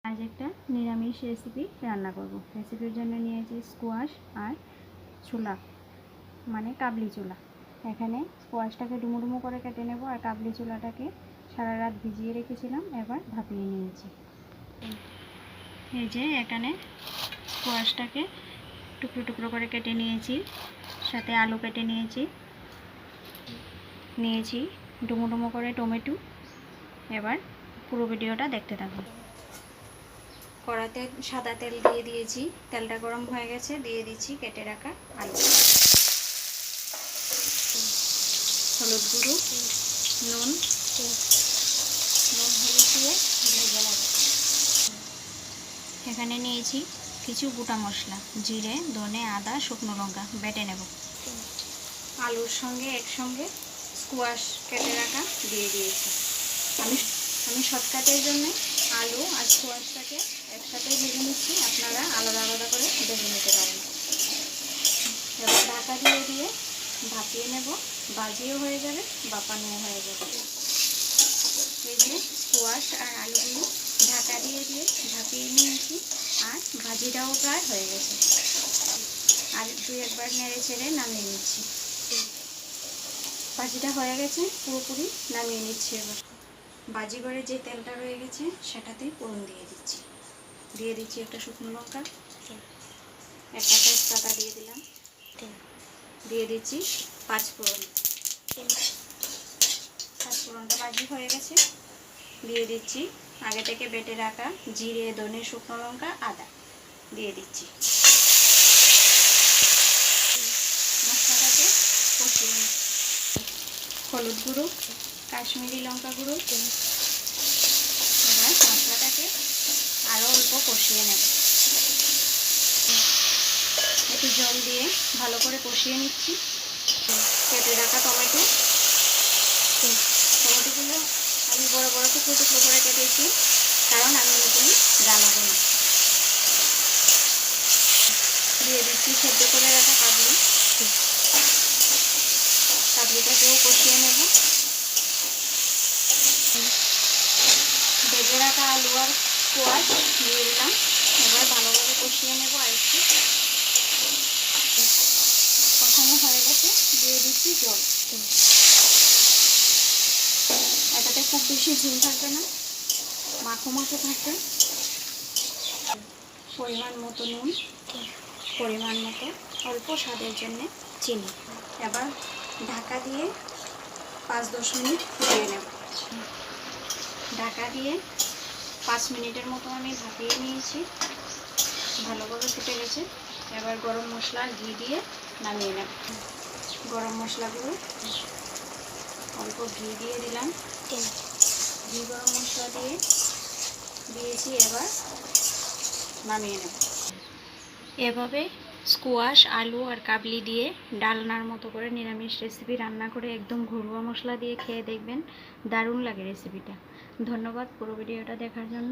আজ একটা নিরামিষ রেসিপি রান্না করব। রেসিপির জন্য নিয়েছি স্কোয়াশ আর ছোলা, মানে কাবলি ছোলা। এখানে স্কোয়াশটাকে ডুমো ডুমো করে কেটে নেব আর কাবলি ছোলাটাকে সারা রাত ভিজিয়ে রেখেছিলাম, এবার ভাপিয়ে নিয়েছি। এই যে এখানে স্কোয়াশটাকে টুকরো টুকরো করে কেটে নিয়েছি, সাথে আলু কেটে নিয়েছি ডুমো ডুমো করে টমেটো। এবার পুরো ভিডিওটা দেখতে থাকুন। কড়াতে সাদা তেল দিয়ে দিয়েছি, তেলটা গরম হয়ে গেছে, দিয়ে দিচ্ছি কেটে রাখা আলু, হলুদ গুঁড়ো, নুন হলুদ দিয়ে ভেজে নেব। এখানে নিয়েছি কিছু গোটা মশলা, জিরে, ধনে, আদা, শুকনো লঙ্কা বেটে নেব। আলুর সঙ্গে একসঙ্গে স্কোয়াশ কেটে রাখা দিয়ে দিয়েছি। আমি শর্টকাটের জন্য আলু আর স্কোয়াশটাকে একসাথে ভেজে নিচ্ছি, আপনারা আলাদা আলাদা করে ভেজে নিতে পারেন। এবার ঢাকা দিয়ে ভাপিয়ে নেব, ভাজিও হয়ে যাবে, বাপানোও হয়ে যাবে। এই যে স্কোয়াশ আর আলুগুলো ঢাকা দিয়ে ভাপিয়ে নিয়েছি, আর ভাজিটাও প্রায় হয়ে গেছে। আর একবার নেড়ে ছেড়ে নামিয়ে নিচ্ছি। ভাজিটা হয়ে গেছে, পুরোপুরি নামিয়ে নিচ্ছি। এবার ভাজি করে যে তেলটা রয়ে গেছে সেটাতেই ফোড়ন দিয়ে দিচ্ছি একটা শুকনো লঙ্কা, একটা তেজপাতা দিয়ে দিলাম, দিয়ে দিচ্ছি পাঁচফোড়নটা ভাজি হয়ে গেছে। দিয়ে দিচ্ছি আগে থেকে বেটে রাখা জিরে, ধনে, শুকনো লঙ্কা, আদা দিয়ে দিচ্ছি। মশলাটাকে কষিয়ে নিচ্ছি। হলুদ গুঁড়ো, কাশ্মীরি লঙ্কা গুঁড়ো। এবার মশলাটাকে আরও অল্প কষিয়ে নেব। একটু জল দিয়ে ভালো করে কষিয়ে নিচ্ছি। কেটে রাখা টমেটোগুলো আমি বড় বড় টুকরো টুকরো করে কেটেছি, কারণ আমি নতুন জ্বালাবো না। দিয়ে দিচ্ছি সেদ্ধ করে রাখা কাবলিটাকেও কষিয়ে নেব। ভেজে রাখা আলু আর স্কোয়াশ দিয়ে দিলাম, এবার ভালোভাবে কষিয়ে নেব। আর একটু কষানো হয়ে গেছে, দিয়ে দিচ্ছি জল। এটাতে খুব বেশি ঝোল থাকবে না, মাখো মাখো থাকবে। পরিমাণ মতো নুন, পরিমাণ মতো অল্প স্বাদের জন্য চিনি। এবার ঢাকা দিয়ে 5-10 মিনিট ফুটিয়ে নেব। ঢাকা দিয়ে 5 মিনিটের মতো আমি ভাপিয়ে নিয়েছি, ভালোভাবে ফুটে গেছে। এবার গরম মশলা ঘি দিয়ে নামিয়ে নেব। গরম মশলাগুলো অল্প ঘি দিয়ে দিলাম, ঘি গরম মশলা দিয়েছি। এবার নামিয়ে নেব। এভাবে স্কোয়াশ, আলু আর কাবলি দিয়ে ডালনার মতো করে নিরামিষ রেসিপি রান্না করে একদম ঘরোয়া মশলা দিয়ে খেয়ে দেখবেন, দারুণ লাগে রেসিপিটা। ধন্যবাদ পুরো ভিডিওটা দেখার জন্য।